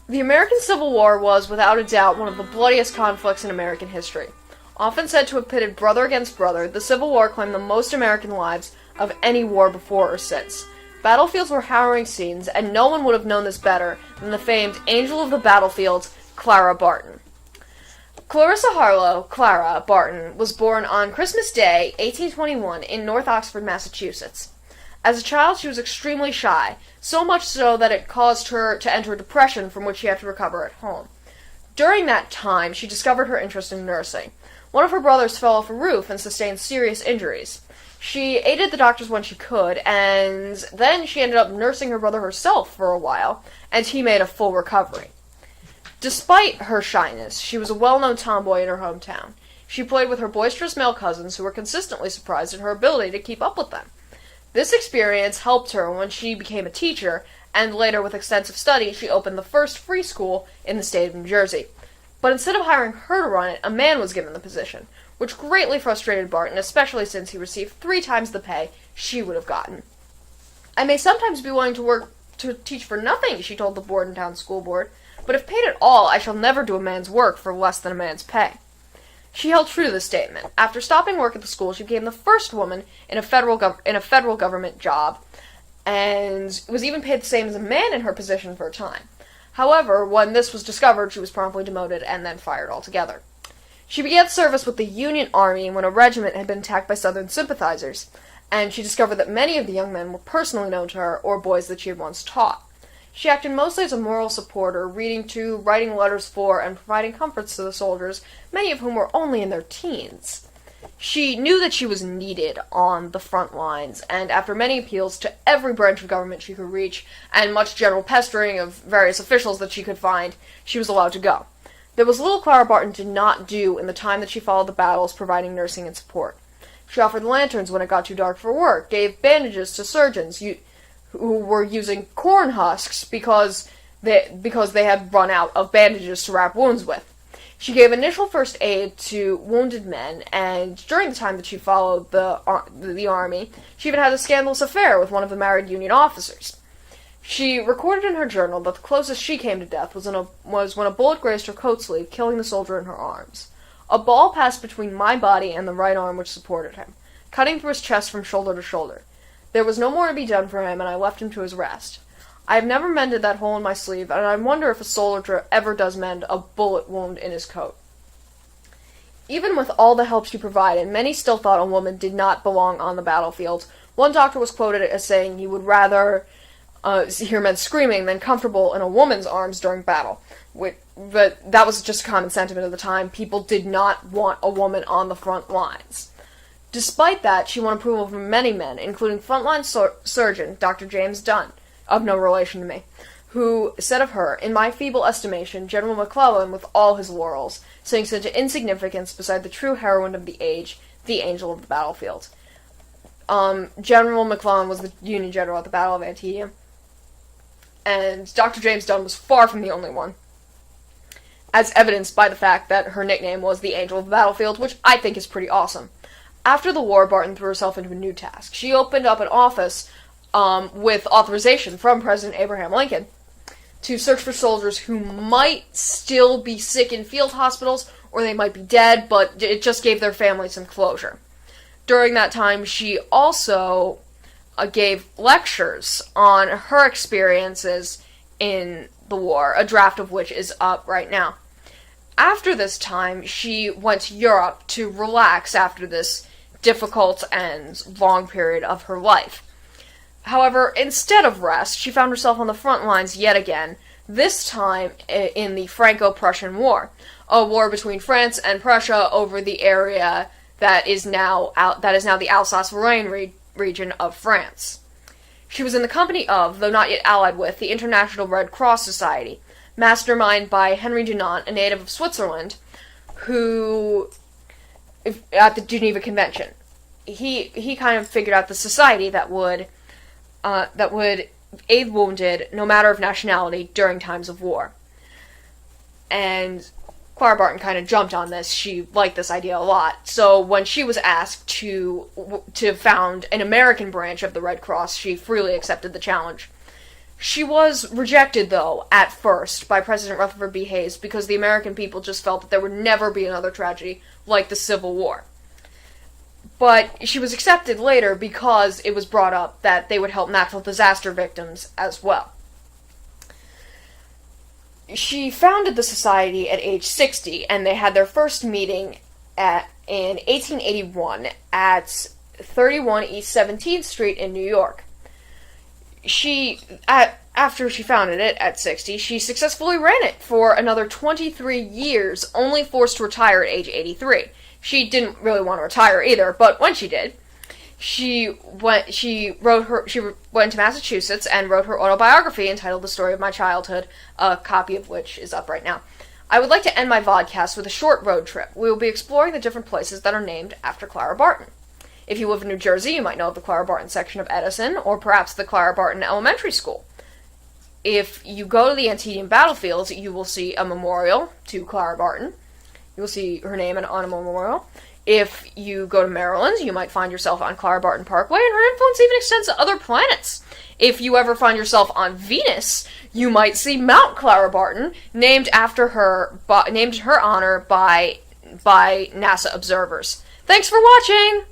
The American Civil War was, without a doubt, one of the bloodiest conflicts in American history. Often said to have pitted brother against brother, the Civil War claimed the most American lives of any war before or since. Battlefields were harrowing scenes, and no one would have known this better than the famed Angel of the Battlefields, Clara Barton. Clarissa Harlow, Clara Barton, was born on Christmas Day, 1821, in North Oxford, Massachusetts. As a child, she was extremely shy, so much so that it caused her to enter a depression from which she had to recover at home. During that time, she discovered her interest in nursing. One of her brothers fell off a roof and sustained serious injuries. She aided the doctors when she could, and then she ended up nursing her brother herself for a while, and he made a full recovery. Despite her shyness, she was a well-known tomboy in her hometown. She played with her boisterous male cousins, who were consistently surprised at her ability to keep up with them. This experience helped her when she became a teacher, and later, with extensive study, she opened the first free school in the state of New Jersey. But instead of hiring her to run it, a man was given the position, which greatly frustrated Barton, especially since he received 3 times the pay she would have gotten. "I may sometimes be willing to work to teach for nothing," she told the Bordentown School Board, "but if paid at all, I shall never do a man's work for less than a man's pay." She held true to this statement. After stopping work at the school, she became the first woman in a federal government job, and was even paid the same as a man in her position for a time. However, when this was discovered, she was promptly demoted and then fired altogether. She began service with the Union Army when a regiment had been attacked by Southern sympathizers, and she discovered that many of the young men were personally known to her, or boys that she had once taught. She acted mostly as a moral supporter, reading to, writing letters for, and providing comforts to the soldiers, many of whom were only in their teens. She knew that she was needed on the front lines, and after many appeals to every branch of government she could reach, and much general pestering of various officials that she could find, she was allowed to go. There was little Clara Barton did not do in the time that she followed the battles, providing nursing and support. She offered lanterns when it got too dark for work, gave bandages to surgeons who were using corn husks because they had run out of bandages to wrap wounds with. She gave initial first aid to wounded men, and during the time that she followed the army, she even had a scandalous affair with one of the married Union officers. She recorded in her journal that the closest she came to death was when a bullet grazed her coat sleeve, killing the soldier in her arms. "A ball passed between my body and the right arm which supported him, cutting through his chest from shoulder to shoulder. There was no more to be done for him, and I left him to his rest. I have never mended that hole in my sleeve, and I wonder if a soldier ever does mend a bullet wound in his coat." Even with all the help she provided, many still thought a woman did not belong on the battlefield. One doctor was quoted as saying he would rather hear men screaming than comfortable in a woman's arms during battle. But that was just a common sentiment of the time. People did not want a woman on the front lines. Despite that, she won approval from many men, including frontline surgeon Dr. James Dunn, of no relation to me, who said of her, "In my feeble estimation, General McClellan, with all his laurels, sinks into insignificance beside the true heroine of the age, the angel of the battlefield." General McClellan was the Union general at the Battle of Antietam, and Dr. James Dunn was far from the only one, as evidenced by the fact that her nickname was the Angel of the Battlefield, which I think is pretty awesome. After the war, Barton threw herself into a new task. She opened up an office with authorization from President Abraham Lincoln to search for soldiers who might still be sick in field hospitals, or they might be dead, but it just gave their family some closure. During that time, she also gave lectures on her experiences in the war, a draft of which is up right now. After this time, she went to Europe to relax after this difficult and long period of her life. However, instead of rest, she found herself on the front lines yet again, this time in the Franco-Prussian War, a war between France and Prussia over the area that is now the Alsace-Lorraine region of France. She was in the company of, though not yet allied with, the International Red Cross Society, masterminded by Henry Dunant, a native of Switzerland, who, at the Geneva Convention, he kind of figured out the society that would aid wounded, no matter of nationality, during times of war. And Clara Barton kind of jumped on this. She liked this idea a lot. So when she was asked to found an American branch of the Red Cross, she freely accepted the challenge. She was rejected, though, at first by President Rutherford B. Hayes because the American people just felt that there would never be another tragedy like the Civil War. But she was accepted later because it was brought up that they would help natural disaster victims as well. She founded the society at age 60, and they had their first meeting in 1881 at 31 East 17th Street in New York. After she founded it at 60, she successfully ran it for another 23 years, only forced to retire at age 83. She didn't really want to retire either, but when she did, she went to Massachusetts and wrote her autobiography entitled The Story of My Childhood, a copy of which is up right now. I would like to end my vodcast with a short road trip. We will be exploring the different places that are named after Clara Barton. If you live in New Jersey, you might know of the Clara Barton section of Edison, or perhaps the Clara Barton Elementary School. If you go to the Antietam battlefields, you will see a memorial to Clara Barton. You will see her name on a memorial. If you go to Maryland, you might find yourself on Clara Barton Parkway, and her influence even extends to other planets. If you ever find yourself on Venus, you might see Mount Clara Barton, named in her honor by NASA observers. Thanks for watching!